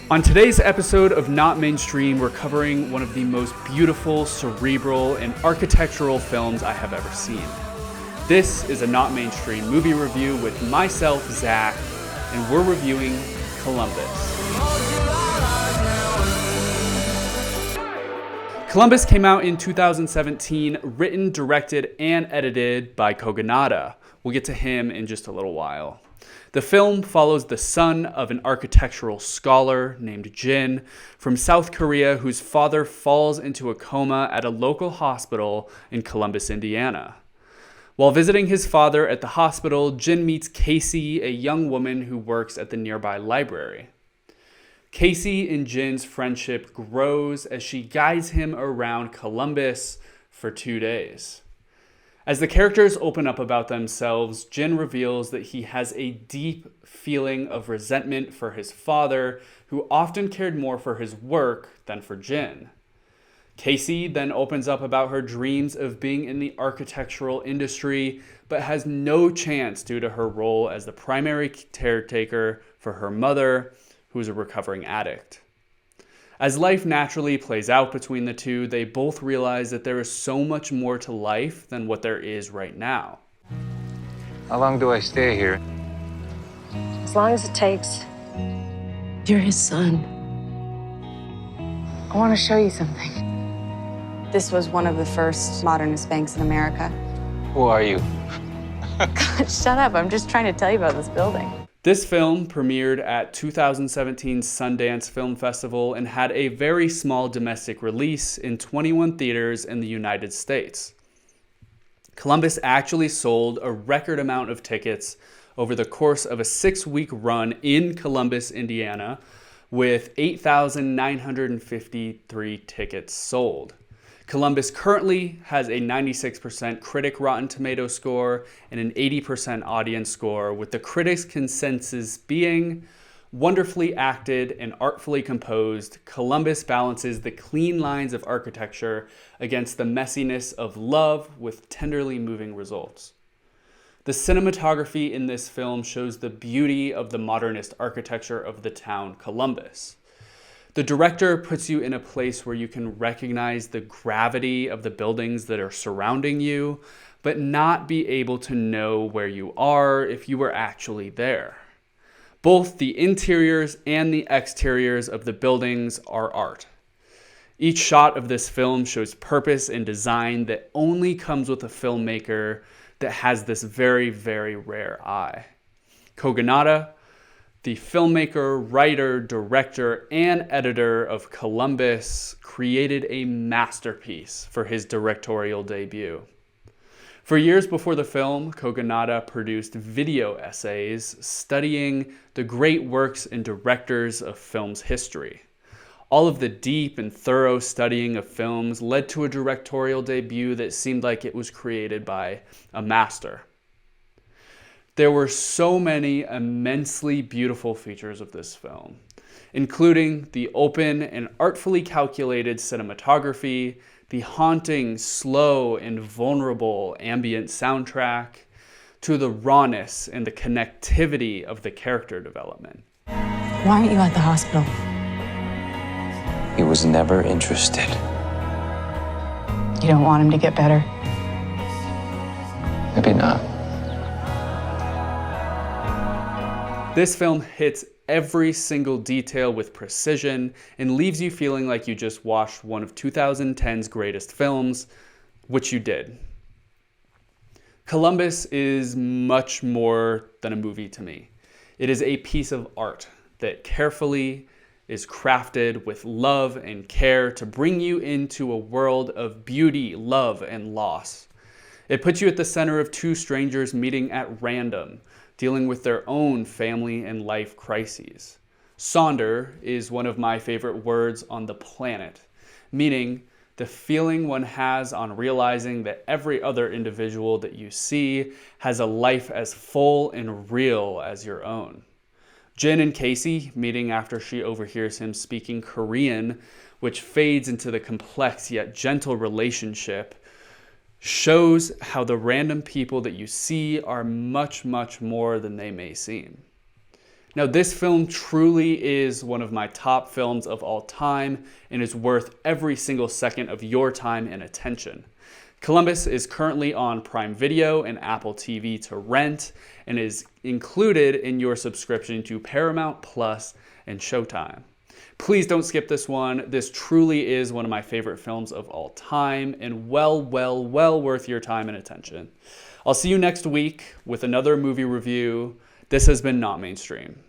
On today's episode of Not Mainstream, we're covering one of the most beautiful, cerebral, and architectural films I have ever seen. This is a Not Mainstream movie review with myself, Zach, and we're reviewing Columbus. Columbus came out in 2017, written, directed, and edited by Kogonada. We'll get to him in just a little while. The film follows the son of an architectural scholar named Jin from South Korea whose father falls into a coma at a local hospital in Columbus, Indiana. While visiting his father at the hospital, Jin meets Casey, a young woman who works at the nearby library. Casey and Jin's friendship grows as she guides him around Columbus for 2 days. As the characters open up about themselves, Jin reveals that he has a deep feeling of resentment for his father, who often cared more for his work than for Jin. Casey then opens up about her dreams of being in the architectural industry, but has no chance due to her role as the primary caretaker for her mother, who is a recovering addict. As life naturally plays out between the two, they both realize that there is so much more to life than what there is right now. How long do I stay here? As long as it takes. You're his son. I want to show you something. This was one of the first modernist banks in America. Who are you? God, shut up. I'm just trying to tell you about this building. This film premiered at 2017's Sundance Film Festival and had a very small domestic release in 21 theaters in the United States. Columbus actually sold a record amount of tickets over the course of a 6-week run in Columbus, Indiana, with 8,953 tickets sold. Columbus currently has a 96% critic Rotten Tomato score and an 80% audience score, with the critics' consensus being wonderfully acted and artfully composed. Columbus balances the clean lines of architecture against the messiness of love with tenderly moving results. The cinematography in this film shows the beauty of the modernist architecture of the town Columbus. The director puts you in a place where you can recognize the gravity of the buildings that are surrounding you, but not be able to know where you are if you were actually there. Both the interiors and the exteriors of the buildings are art. Each shot of this film shows purpose and design that only comes with a filmmaker that has this very, very rare eye. Kogonada, the filmmaker, writer, director, and editor of Columbus, created a masterpiece for his directorial debut. For years before the film, Kogonada produced video essays studying the great works and directors of film's history. All of the deep and thorough studying of films led to a directorial debut that seemed like it was created by a master. There were so many immensely beautiful features of this film, including the open and artfully calculated cinematography, the haunting, slow, and vulnerable ambient soundtrack, to the rawness and the connectivity of the character development. Why aren't you at the hospital? He was never interested. You don't want him to get better? Maybe not. This film hits every single detail with precision and leaves you feeling like you just watched one of 2010's greatest films, which you did. Columbus is much more than a movie to me. It is a piece of art that carefully is crafted with love and care to bring you into a world of beauty, love, and loss. It puts you at the center of two strangers meeting at random, dealing with their own family and life crises. Sonder is one of my favorite words on the planet, meaning the feeling one has on realizing that every other individual that you see has a life as full and real as your own. Jin and Casey meeting after she overhears him speaking Korean, which fades into the complex yet gentle relationship, shows how the random people that you see are much, much more than they may seem. Now, this film truly is one of my top films of all time and is worth every single second of your time and attention. Columbus is currently on Prime Video and Apple TV to rent and is included in your subscription to Paramount Plus and Showtime. Please don't skip this one. This truly is one of my favorite films of all time and well worth your time and attention. I'll see you next week with another movie review. This has been Not Mainstream.